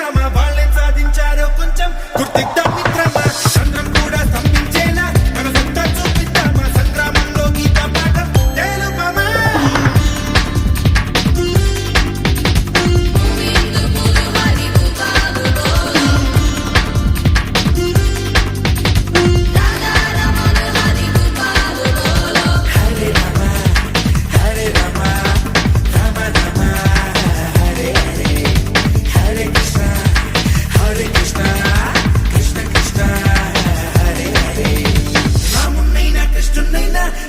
మిత్రమా వాళ్ళేం సాధించారో కొంచెం గుర్తిద్దాం మిత్రమా చంద్రం కూడా స్తంభించేలా మన సత్తా చూపిద్దామా సంగ్రామంలో గీత పాఠం తెలుపమా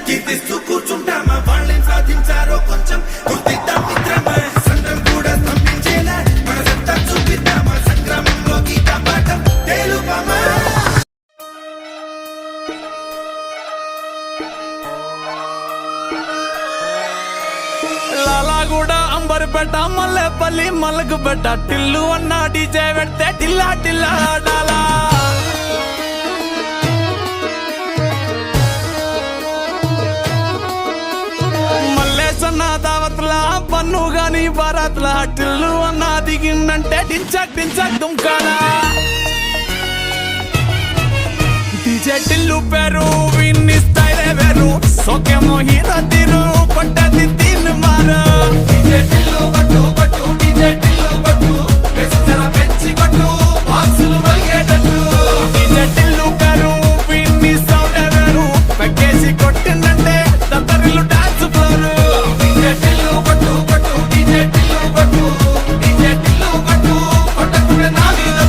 కీర్తిస్తూ కూర్చుంటామా వాళ్ళేం సాధించారో కొంచెం గుర్తిద్దాం మిత్రమా సంద్రం కూడా స్తంభించేలా మన సత్తా చూపిద్దామా సంగ్రామంలో గీత పాఠం తెలుపమా లాలాగూడ అంబర్పేట మల్లెపల్లి మలకుపేట టిల్లు అన్న డీజే పెడితే టిల్లా టిల్లా ఆడాలా మల్లేసన్న దావత్లా పన్ను గాని భారత్లా టిల్లు అన్న దిగిందంటే టించక్ టించక్ దుంకాలా డీజే టిల్లు పేరు విన్ని స్టైలే వేరు సోకేమో హీరో తీరు పట్టది తీన్ మారు డీజే టిల్లు పట్టు పట్టు డీజే టిల్లు పట్టు వెచ్చర పెంచి పట్టు బాక్సులు మలిగేటట్టు డీజే టిల్లు పేరు విన్ని సౌండ్ వేరు పెక్కేసి కొట్టిందంటే తత్తరిల్లు డాన్స్ ఫ్లోర్ డీజే టిల్లు పట్టు పట్టు డీజే టిల్లు పట్టు డీజే టిల్లు పట్టు కొట్టకుడే నా మీద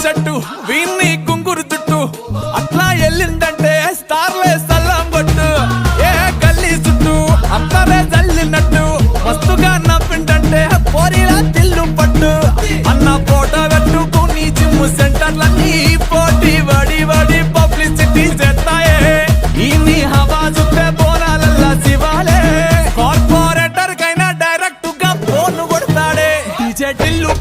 షట్టు వీన్ని కుంగురు చుట్టూ అట్లా ఎల్లిందంటే స్టార్లే సల్లం కొట్టు ఏ గల్లీ చుట్టూ అత్తరే జల్లినట్టు మస్తుగా నవ్విందంటే పోరిలా తిల్లు పట్టు అన్న ఫోటో పెట్టుకుని జిమ్ సెంటర్లన్నీ పోటీ వడి వడి పబ్లిసిటీ చేస్తాయే ఈ హవా చుట్టే బోనాలల్లా శివాలే కార్పొరేటర్ కైనా డైరెక్ట్ గా ఫోన్ కొడతాడే డీజే టిల్లు